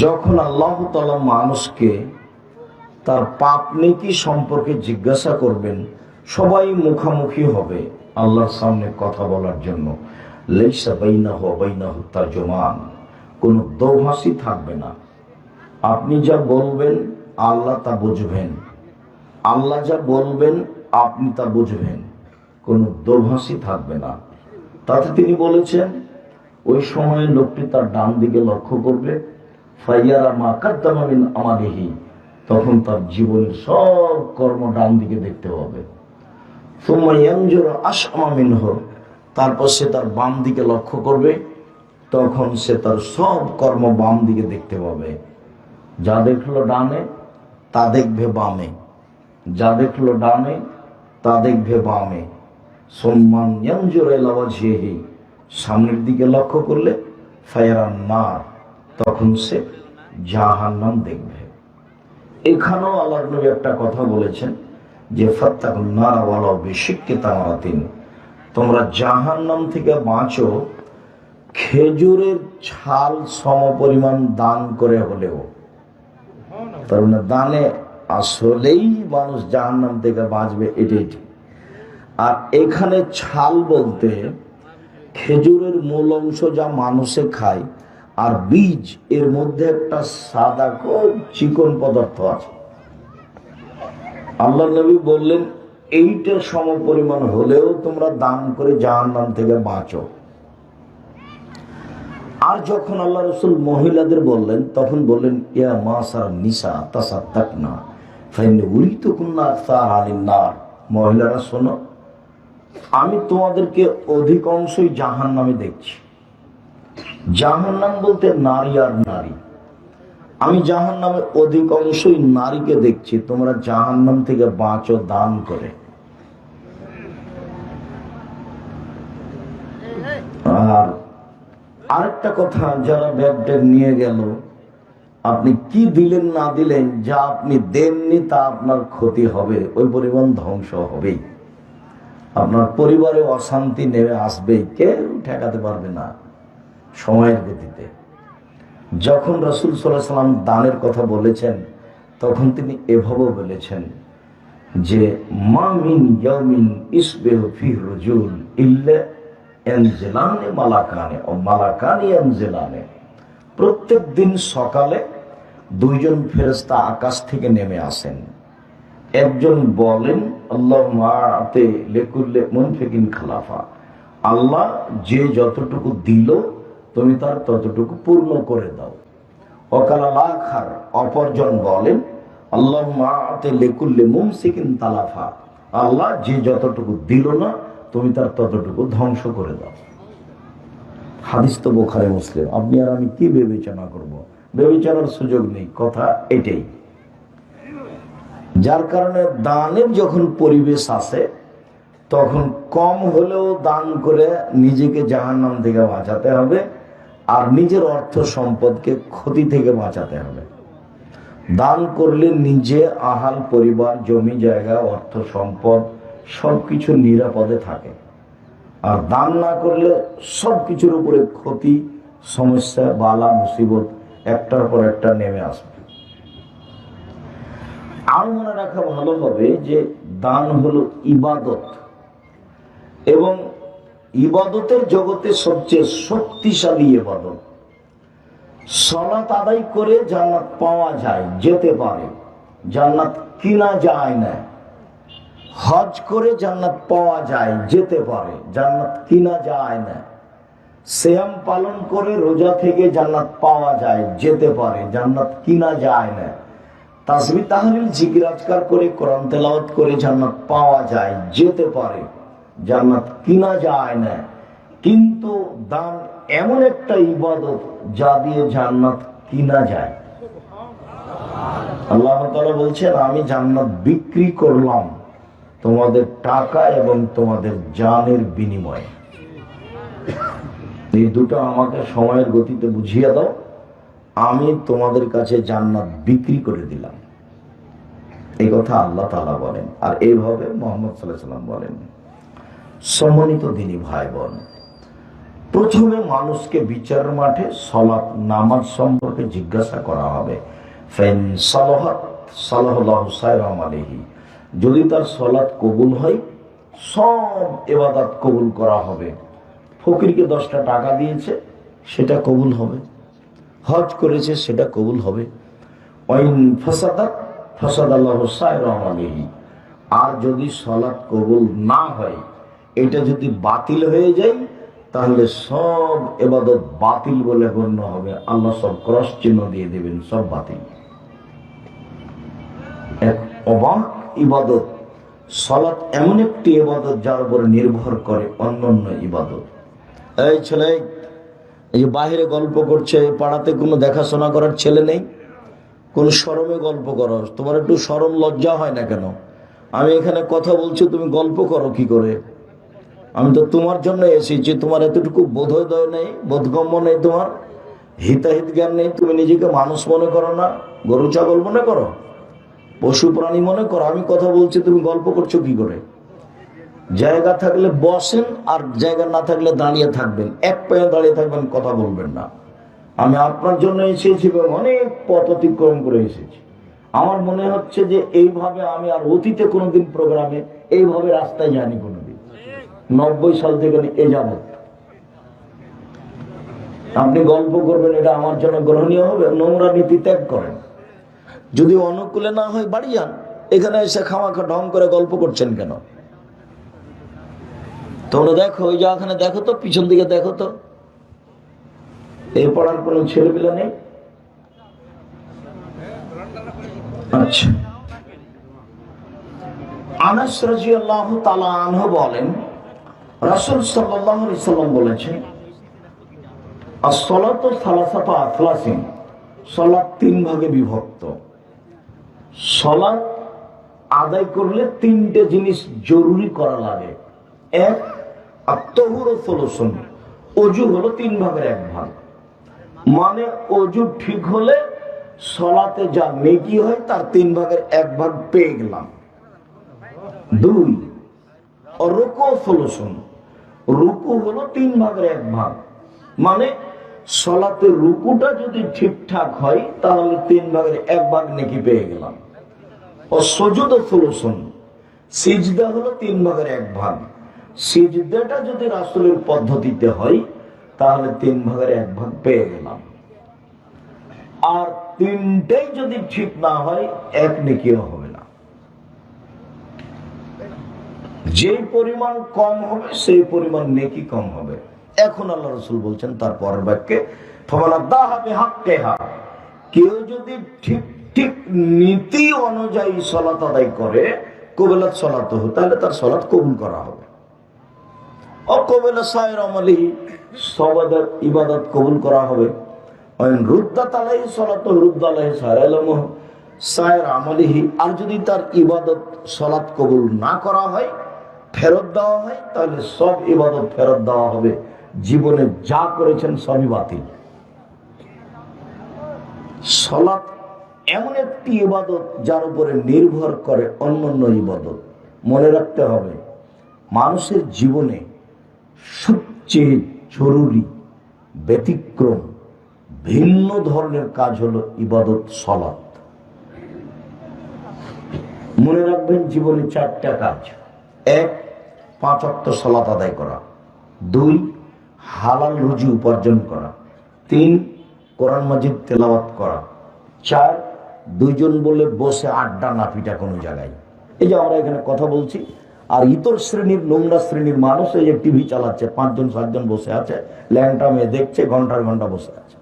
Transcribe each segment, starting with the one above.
যখন আল্লাহ তাআলা মানুষকে তার পাপ নেকি সম্পর্কে জিজ্ঞাসা করবেন, সবাই মুখামুখি হবে আল্লাহর সামনে কথা বলার জন্য। লাইসা বাইনাহু ওয়া বাইনাহু তারজুমান, কোনো দোভাষী থাকবে না। আপনি যা বলবেন আল্লাহ তা বুঝবেন, আল্লাহ যা বলবেন আপনি তা বুঝবেন, কোনো দোভাষী থাকবে না। তাতে তিনি বলেছেন, ওই সময় লোকটি তার ডান দিকে লক্ষ্য করবে, ফাইয়ারা মা কাদ্দামা মিন আমালিহি, তখন তার জীবনের সব কর্ম ডান দিকে দেখতে হবে। সুম্মা ইয়ানজুরু আশআমা মিনহু, তারপর সে তার বাম দিকে লক্ষ্য করবে, তখন সে তার সব কর্ম বাম দিকে দেখতে পাবে। যা দেখলো ডানে তা দেখবে বামে, যা দেখলো ডানে তা দেখবে বামে। সুম্মান ইয়ানজুরু ইলা ওয়াজহিহি, সামনের দিকে লক্ষ্য করলে ফায়ারান নার, তখন সে জাহান্নাম দেখবে। এখানেও আল্লাহর নবী একটা কথা বলেছেন যে ফাত্তাকুন নার ওয়ালাউ বিশিক্কি তামরাতিন, তোমরা জাহান্নাম থেকে বাঁচো খেজুরের ছাল সমপরিমাণ দান করে হলেও। তার মানে দানে আসলেই মানুষ জাহান্নাম থেকে বাঁচবে, এটাই ঠিক। আর এখানে ছাল বলতে খেজুরের মূল অংশ যা মানুষে খায়, আর বীজ, এর মধ্যে একটা সাদা খুব চিকন পদার্থ আছে। আল্লাহ নবী বললেন এইটা সমপরিমাণ হলেও তোমরা দান করে জাহান্নাম থেকে বাঁচো। আর যখন আল্লাহ রাসূল মহিলাদের বললেন, তখন বললেন ইয়া মাসার নিসা তাসাদ্দাকনা ফাইন্নী উরিতুকুন্না আকসার আলিন নার, মহিলারা শোনো, আমি তোমাদেরকে অধিকাংশই জাহান্নামে দেখছি। জাহান্নাম বলতে নারী আর নারী, আমি জাহান্নামে অধিকাংশই নারীকে দেখছি, তোমরা জাহান্নাম থেকে বাঁচো দান করে। আর আরেকটা কথা, যারা ব্যাগটা নিয়ে গেল, আপনি কি দিলেন না দিলেন, যা আপনি দেননি তা আপনার ক্ষতি হবে, ওই পরিমাণ ধ্বংস হবেই। আপনার পরিবারে অশান্তি নেমে আসবেই, কেউ ঠেকাতে পারবে না সময়ের গতিতে। যখন রাসূল সাল্লাল্লাহু আলাইহি ওয়াসাল্লাম দানের কথা বলেছেন, তখন তিনি এভাবে বলেছেন যে মা মিন ইয়াউমিন ইসবিহু ফিহি রাজুল ইল্লা ইয়ানজিলানি মালাকানি ও মালাকানি ইয়ানজিলানি, প্রত্যেক দিন সকালে দুইজন ফেরেশতা আকাশ থেকে নেমে আসেন। একজন বলেন আল্লাহুম্মা আতি লিকুল্লি মুনফিকিন খালাফা, আল্লাহ যে যতটুকু দিল তুমি তার ততটুকু পূর্ণ করে দাও। ওয়াকাল আখার, অপরজন বলেন আল্লাহুম্মা আতি লিকুল্লি মুমসিকিন তালাফা, আল্লাহ যে যতটুকু দিল না তুমি তার ততটুকু ধ্বংস করে দাও। হাদিস তো বুখারী মুসলিম। আপনি আর আমি কি বিবেচনা করব? বিবেচনার সুযোগ নেই, কথা এটাই। যার কারণে দানের যখন পরিবেশ আসে, তখন কম হলেও দান করে নিজেকে জাহান্নাম থেকে বাঁচাতে হবে, আর নিজের অর্থ সম্পদকে ক্ষতি থেকে বাঁচাতে হবে। দান করলে নিজে, আহাল, পরিবার, জমি জায়গা, অর্থ সম্পদ সবকিছু নিরাপদে থাকে। আর দান না করলে সবকিছুর উপরে ক্ষতি, সমস্যা, বালা, মুসিবত একটার পর একটা নেমে আসবে। আর মনে রাখা ভালো হবে যে দান হলো ইবাদত, এবং ইবাদতের জগতে সবচেয়ে শক্তিশালী ইবাদত। সালাত আদায় করে জান্নাত পাওয়া যায়, যেতে পারে, জান্নাত কিনা যায় না। হজ করে জান্নাত পাওয়া যায়, যেতে পারে, জান্নাত কিনা যায় না। সিয়াম পালন করে, রোজা থেকে জান্নাত পাওয়া যায়, যেতে পারে, জান্নাত কিনা যায় না। তাসবিহ তাহলিল জিকির আজকার করে, কোরআন তেলাওয়াত করে জান্নাত পাওয়া যায়, যেতে পারে, জান্নাত কিনা যায় না। কিন্তু দান এমন একটা ইবাদত যা দিয়ে জান্নাত কিনা যায়। আল্লাহ তাআলা বলছেন আমি জান্নাত বিক্রি করলাম তোমাদের টাকা এবং তোমাদের জানের বিনিময়ে। এই দুটো আমাকে সময়ের গতিতে বুঝিয়ে দাও, আমি তোমাদের কাছে জান্নাত বিক্রি করে দিলাম। এই কথা আল্লাহ তাআলা বলেন, আর এইভাবে মুহাম্মদ সাল্লাল্লাহু আলাইহি ওয়াসাল্লাম বলেন। সম্মানিত দিনী ভাই বোন, প্রথমে মানুষকে বিচারের মাঠে সালাত নামাজ সম্পর্কে জিজ্ঞাসা করা হবে। ফাইন সালাহাত সালাহুল্লাহু সায়রাম আলাইহি, যদি তার সালাত কবুল হয় সব ইবাদত কবুল করা হবে। ফকিরকে 10টা টাকা দিয়েছে সেটা কবুল হবে, হজ করেছে সেটা কবুল হবে। ওয়াইন ফাসাদাত ফাসাদাল্লাহু সায়রাম আলাইহি, আর যদি সালাত কবুল না হয়, এটা যদি বাতিল হয়ে যায়, তাহলে সব ইবাদত বাতিল বলে গণ্য হবে। আল্লাহ সব ক্রস চিহ্ন দিয়ে দেবেন, সব বাতিল। এক অবাক ইবাদত সালাত, এমন একটি ইবাদত যার উপর নির্ভর করে অন্যান্য ইবাদত। এই ছেলে, এই যে বাহিরে গল্প করছে, পাড়াতে কোনো দেখাশোনা করার ছেলে নেই, কোন শরমে গল্প করো? তোমার একটু শরম লজ্জা হয় না কেন? আমি এখানে কথা বলছি, তুমি গল্প করো কি করে? আমি তো তোমার জন্য এসেছি, তোমার এতটুকু বোধোদয় নেই, বোধগম্য নেই, তোমার হিতাহিত জ্ঞান নেই, তুমি নিজেকে মানুষ মনে করো না, গরু ছাগল মনে করো, পশু প্রাণী মনে করো। আমি কথা বলছি, তুমি গল্প করছো কি করে? জায়গা থাকলে বসেন, আর জায়গা না থাকলে দাঁড়িয়ে থাকবেন, এক পায়ে দাঁড়িয়ে থাকবেন, কথা বলবেন না। আমি আপনার জন্য এসেছি, অনেক পথ অতিক্রম করে এসেছি। আমার মনে হচ্ছে যে এইভাবে আমি আর অতীতে কোনোদিন প্রোগ্রামে এইভাবে রাস্তায় যাইনি কোনোদিন, 90 সাল থেকে এ যাবত। আপনি গল্প করবেন, এটা আমার জন্য গ্রহণীয় হবে? নোংরা নীতি ত্যাগ করেন। যদি অনুকূলে না হয় বাড়ি যান, এখানে এসে খামাখা ঢং করে গল্প করছেন কেন? তোমরা দেখো, ওই যে ওখানে দেখো তো, পিছন দিকে দেখো তো, এই পড়ার কোনো ছেলেপিলা নেই। আচ্ছা, আনাস রাদিয়াল্লাহু তাআলা আনহু বলেন, রাসূল সাল্লাল্লাহু আলাইহি সাল্লাম বলেছেন, as-salatu thalathatu athlasin, সালাত 3 ভাগে বিভক্ত। সালাত আদায় করলে 3টে জিনিস জরুরি করা লাগে। এক, আত-তাহুরু সুলুসুন, ওযু হলো 3 ভাগের 1 ভাগ। মানে ওযু ঠিক হলে সালাতে যা নেকি হয় তার 3 ভাগের 1 ভাগ পেয়ে গেলাম। 2, রুকু সুলুসুন, রুকু হলো 3 ভাগের 1 ভাগ। মানে সালাতের রুকুটা যদি ঠিকঠাক হয় তাহলে 3 ভাগের 1 ভাগ নেকি পেয়ে গেলাম। ও সুজুদ সুলুসুন, সিজদা হলো 3 ভাগের 1 ভাগ। সিজদাটা যদি রাসূলের পদ্ধতিতে হয় তাহলে 3 ভাগের 1 ভাগ পেয়ে গেলাম। আর 3টাই যদি ঠিক না হয়, 1 নেকিও হবে না। যে পরিমাণ কম হবে সেই পরিমাণ নেকি কম হবে। এখন আল্লাহ রাসূল বলছেন তার পরের বাক্যে, ফামানাদাহা বিহাক্কিহা, কেউ যদি ঠিক ঠিক নীতি অনুযায়ী সালাত আদায় করে, কবিলাত সালাতুহু, তাহলে তার সালাত কবুল করা হবে। অকবিলা সায়র আমলি, সবাদের ইবাদত কবুল করা হবে। ওয়াইন রুদ্দাত আলাইহি সালাতু রুদ্দা আলাইহি সায়র আমলিহি, আর যদি তার ইবাদত সালাত কবুল না করা হয়, ফেরত দেওয়া হয়, তাহলে সব ইবাদত ফেরত দেওয়া হবে। জীবনে যা করেছেন সবই বাতিল। সালাত এমন একটি ইবাদত যার উপরে নির্ভর করে অন্যান্য ইবাদত। মনে রাখতে হবে, মানুষের জীবনে সবচেয়ে জরুরি, ব্যতিক্রম, ভিন্ন ধরনের কাজ হলো ইবাদত, সালাত। মনে রাখবেন, জীবনে 4টা কাজ। 1, 5 ওয়াক্ত সালাত আদায় করা। 2, হালাল রুজি উপার্জন করা। 3, কোরআন মাজিদ তেলাওয়াত করা। 4, 2 জন বলে বসে আড্ডা না পিটা কোনো জায়গায়। এই যে আমরা এখানে কথা বলছি, আর ইতর শ্রেণীর, নোংরা শ্রেণীর মানুষ এই যে টিভি চালাচ্ছে, 5 জন 7 জন বসে আছে, ল্যাংটা মেয়ে দেখছে, ঘন্টার ঘন্টা বসে আছে।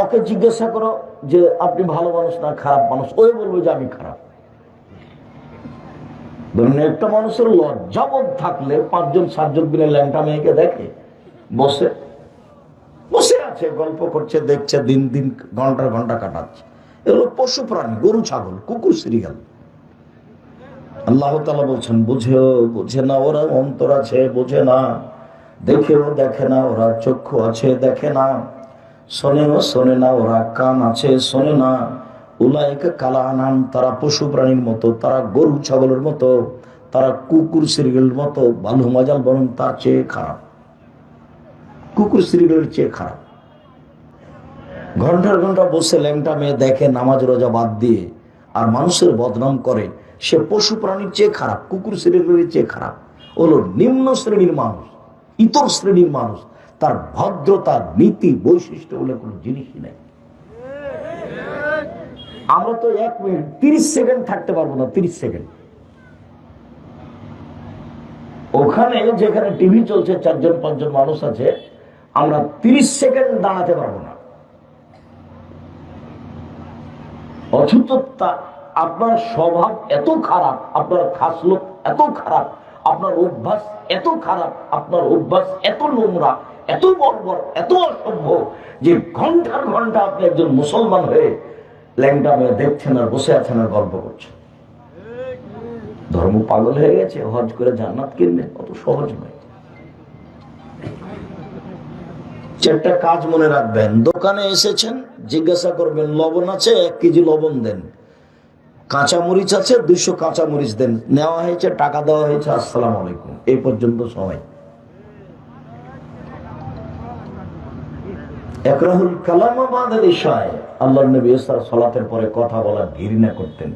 ওকে জিজ্ঞাসা করো যে আপনি ভালো মানুষ না খারাপ মানুষ, ওই বলবে যে আমি খারাপ। ধরুন, একটা মানুষের লজ্জাবোধ থাকলে 5 জন 7 জন মিলে ল্যাংটা মেয়েকে দেখে, বসে বসে আছে, গল্প করছে, দেখছে, দিন দিন ঘন্টার ঘন্টা কাটাচ্ছে। এগুলো পশু প্রাণী, গরু ছাগল, কুকুর সিরিয়াল। আল্লাহ তাআলা বলছেন, বুঝে না ওরা, অন্তর আছে বোঝে না, দেখেও দেখে না ওরা, চক্ষু আছে দেখে না, শোনেও শোনে না ওরা, কান আছে শোনে না। উলাইকা কালা আনাম, তারা পশু প্রাণীর মতো, তারা গরু ছাগলের মতো, তারা কুকুর সিরিয়ালের মতো, বালু মাজাল, বরং তার চেয়ে খারাপ। কুকুর শ্রীগুলোর চেয়ে খারাপ। ঘন্টার ঘন্টা বসে ল্যাংটা মেয়ে দেখে, নামাজ রোজা বাদ দিয়ে আর মানুষের বদনাম করে, সে পশু প্রাণীর চেয়ে খারাপ, কুকুর শ্রেণীর চেয়ে খারাপ। হলো নিম্ন শ্রেণীর মানুষ, ইতর শ্রেণীর মানুষ। তার ভদ্রতা, নীতি, বৈশিষ্ট্য বলে কোনো জিনিসই নেই। আমরা তো 1 মিনিট 30 সেকেন্ড থাকতে পারবো না, 30 সেকেন্ড। ওখানে যেখানে টিভি চলছে, 4 জন 5 জন মানুষ আছে, আমরা 30 সেকেন্ড দাঁড়াতে পারবো না। অথচ আপনার স্বভাব এত খারাপ, আপনার খাসলত এত খারাপ, আপনার অভ্যাস এত খারাপ, আপনার অভ্যাস এত নোংরা, এত বর্বর, এত অসভ্য যে ঘন্টার ঘন্টা আপনি একজন মুসলমান হয়ে ল্যাংটা মেয়ে দেখছেন আর বসে আছেন আর গল্প করছেন। ধর্ম পাগল হয়ে গেছে, হজ করে জান্নাত কিনবে, অত সহজ নয়। 4টা কাজ মনে রাখবেন। দোকানে এসেছেন, জিজ্ঞাসা করবেন লবণ আছে, 1 কেজি লবণ দেন। কাঁচামরিচ আছে, 200 কাঁচামরিচ দেন। নেওয়া হয়েছে, টাকা দেওয়া হয়েছে, আসসালামু আলাইকুম, এই পর্যন্ত সবাই। একরাহুল কালামা বাদাল ইশায়, আল্লাহর নবী সালাতের পরে কথা বলা ঘৃণা করতেন।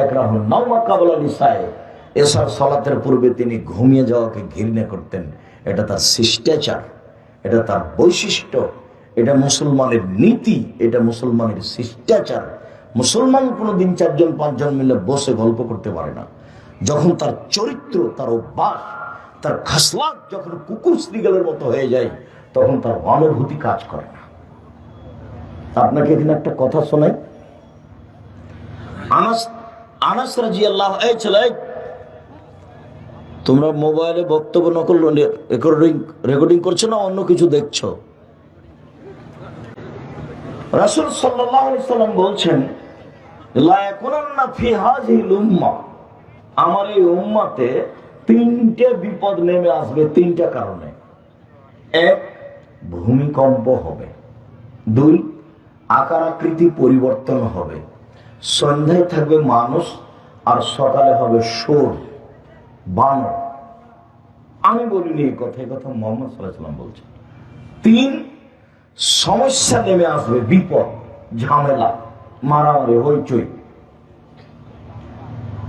একরাহুল নাওমা কাবলা ইশায়, এশার সালাতের পূর্বে তিনি ঘুমিয়ে যাওয়াকে ঘৃণা করতেন। এটা তার শিষ্টাচার, এটা তার বৈশিষ্ট্য, এটা মুসলমানের নীতি, এটা মুসলমানের শিষ্টাচার। মুসলমান কোনোদিন 4 জন 5 জন মিলে বসে গল্প করতে পারে না। যখন তার চরিত্র, তার অভ্যাস, তার খাসলাত যখন কুকুর শ্রীগালের মতো হয়ে যায়, তখন তার অনুভূতি কাজ করে না। আপনাকে এখানে একটা কথা শোনাই। আনাস রাদিয়াল্লাহু আনহু, এই ছেলে, তোমরা মোবাইলে বক্তব্য নকল রেকর্ডিং করছো না অন্য কিছু দেখছো? রাসূল সাল্লাল্লাহু আলাইহি সাল্লাম বলছেন, লা ইয়াকুনান্না ফি হাযিহিল উম্মাহ, আমার এই উম্মতে 3টে বিপদ নেমে আসবে 3টা কারণে। 1, ভূমিকম্প হবে। 2, আকার আকৃতি পরিবর্তন হবে। সন্ধ্যায় থাকবে মানুষ আর সকালে হবে শোর, বানর। আমি বলিনি এই কথা, এই কথা মুহাম্মদ সাল্লাল্লাহু আলাইহি ওয়াসাল্লাম বলছেন। 3, সমস্যা নেমে আসবে, বিপদ, ঝামেলা, মারামারি, হইচই।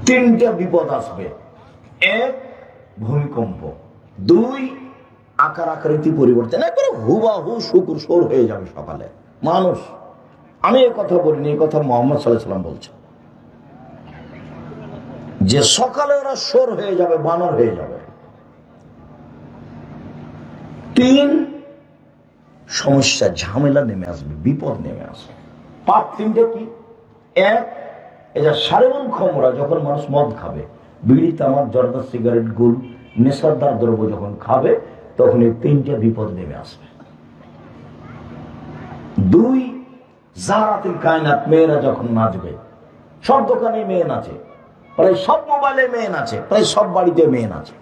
3টা বিপদ আসবে। 1, ভূমিকম্প। 2, আকার আকৃতি পরিবর্তন, একবারে হুবাহু শুকুর শোর হয়ে যাবে সকালে মানুষ। আমি এই কথা বলিনি, এই কথা মুহাম্মদ সাল্লাল্লাহু আলাইহি ওয়াসাল্লাম বলছেন, যে সকালে ওরা শোর হয়ে যাবে, বানর হয়ে যাবে। 3, সমস্যা, ঝামেলা নেমে আসবে, বিপদ নেমে আসবে। পার্ট 3টা কি? 1, এটা সারেবুল খমরা, যখন মানুষ মদ খাবে, বিড়ি, তামাক, জর্দা, সিগারেট, গুল, নেশাদার দ্রব্য যখন খাবে, তখন এই 3টা বিপদ নেমে আসবে। 2, জারাতুল কায়নাত, মেয়েরা যখন নাচবে, সব দোকানে মেয়ে নাচে, প্রায় সব মোবাইলে মেয়ে নাচে, প্রায় সব বাড়িতে মেয়ে নাচে।